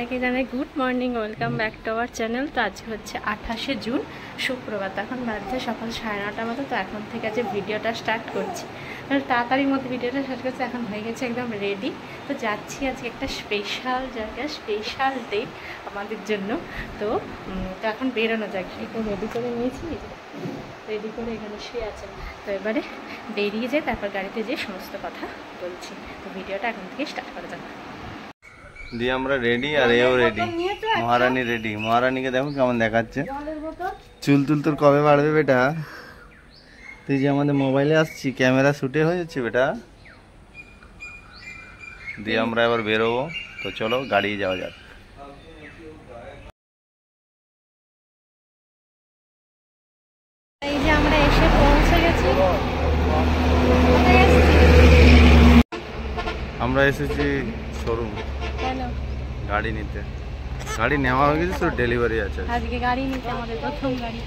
সবাইকে জানাই good morning, welcome back to our channel. তো আজকে হচ্ছে 28শে জুন, শুক্রবার। এখন বাজছে সকাল 9:30 মতো। তো এখন থেকে আজকে ভিডিওটা স্টার্ট করছি, তাড়াতাড়ির মধ্যে ভিডিওটা স্টার্ট করছি। এখন হয়ে গেছে একদম রেডি। তো যাচ্ছি আজকে একটা স্পেশাল জায়গা, স্পেশাল ডে আমাদের জন্য। তো এখন বেরোনো যাক। একটু রেডি করে নিয়েছি, রেডি করে এখানে শুয়ে আছে। তো এবারে বেরিয়ে যায়, তারপর গাড়িতে যেয়ে সমস্ত কথা বলছি। তো ভিডিওটা এখন থেকে স্টার্ট করা যাক। দিয়ে আমরা রেডি, আর এও রেডি। মহারানী রেডি। মহারানীকে দেখো কেমন দেখাচ্ছে। চুল তুল তোর কবে বাড়বে বেটা? তুই যে আমাদের মোবাইলে আসছি, ক্যামেরা শুটে হয়ে যাচ্ছে বেটা। দিয়ে আমরা এবার বেরোবো। তো চলো গাড়ি যাওয়া যাক। এই যে আমরা এসে পৌঁছে গেছি। আমরা এসেছি শোরুম গাড়ি নিতে। গাড়ি নেওয়া হয়ে গেছে, তো ডেলিভারি আছে আজকে। গাড়ি নিতে আমাদের প্রথম গাড়ি।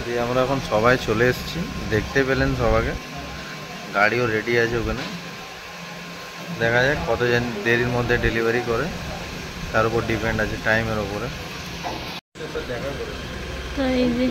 দিয়ে আমরা এখন সবাই চলে এসেছি, দেখতে পেলেন সবাইকে। গাড়িও রেডি আছে ওখানে। দেখা যাক কত দেরির মধ্যে ডেলিভারি করে, তার উপর ডিপেন্ড আছে, টাইমের উপরে। তো এই যে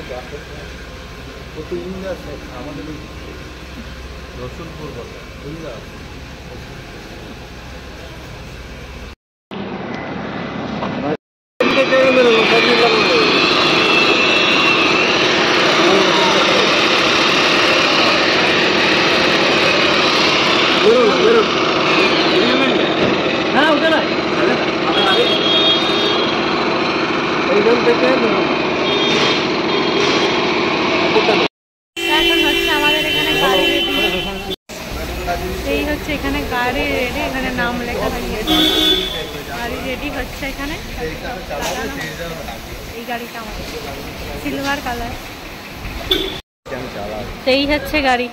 এখন হচ্ছে আমাদের এখানে গাড়ি রেডি। এই হচ্ছে এখানে গাড়ি রেডি, এখানে নাম লেখা হয়ে গেছে। গাড়ি রেডি হচ্ছে এখানে। এই গাড়িটা আমাদের সিলভার কালার। এই হচ্ছে গাড়ি।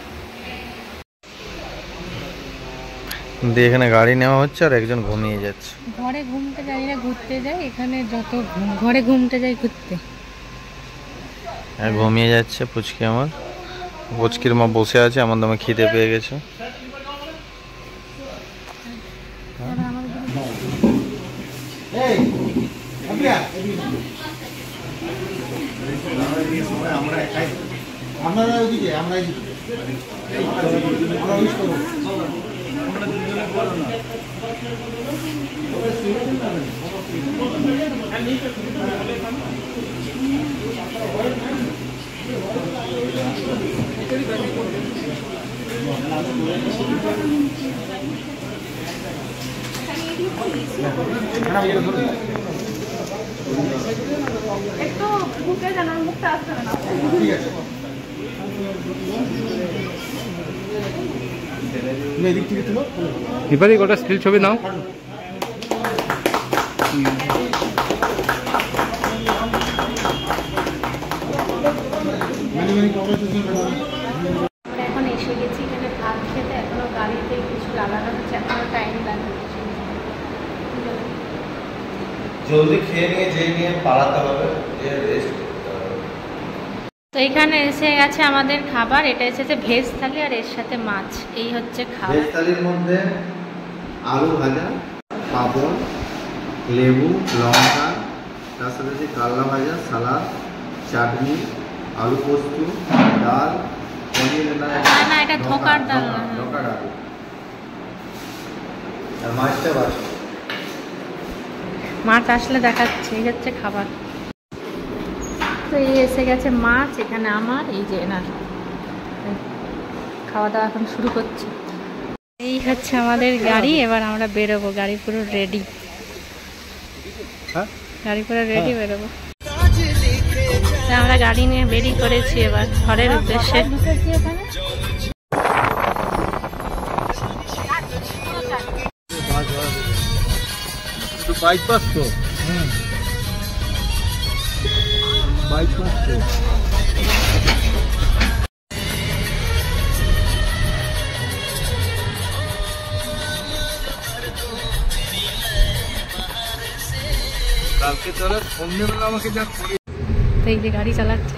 দিয়ে এখানে গাড়ি নেওয়া হচ্ছে, আর একজন ঘুমিয়ে যাচ্ছে। ঘরে ঘুমতে যাই না, ঘুরতে যাই। এখানে যত ঘরে ঘুমতে যাই ঘুরতে। হ্যাঁ, ঘুমিয়ে যাচ্ছে পুচকি আমার। পুচকির মা বসে আছে, আমার দমে খিদে পেয়ে গেছে। একটু বুকে জানার মুখটা আসছে না। এবারে গোটা স্টিল ছবি নাও। এখন এসে গেছি এখানে ভাত খেতে। এখনো গাড়িতে কিছু লাগানো হচ্ছে, এখনো টাইম লাগবে। জলদি খেয়ে নিয়ে পালাতে হবে, রেস্ট করতে হবে। তো এখানে এসে গেছে আমাদের খাবার। এটা এসেছে ভেজ থালি, আর এর সাথে মাছ। এই হচ্ছে খাবার। ভেজ থালির মধ্যে আলু ভাজা, পাঁপড়, লেবু, লঙ্কা, তার সাথে আছে কালনা ভাজা, সালাদ, চাটনি, আলু পোস্ত, ডাল, পনির। না, এটা ধোকার ডাল না। ধোকার ডাল। আর মাছটা বাসা। মাছ আসলে দেখাচ্ছে। এই হচ্ছে খাবার। তো এই এসে গেছে মাছ এখানে আমার। এই যে এনার খাওয়া দাওয়া এখন শুরু করছে। এই হচ্ছে আমাদের গাড়ি। এবার আমরা বেরোবো। গাড়ি পুরো রেডি। গাড়ি পুরো রেডি, বেরোবো। আমরা গাড়ি নিয়ে বেরিয়ে করেছি এবার ঘরের উদ্দেশ্যে। বাইপাস তো বাইপাস তো তাহলে সন্ধ্যেবেলা আমাকে যা করে তো এই যে গাড়ি চালাচ্ছে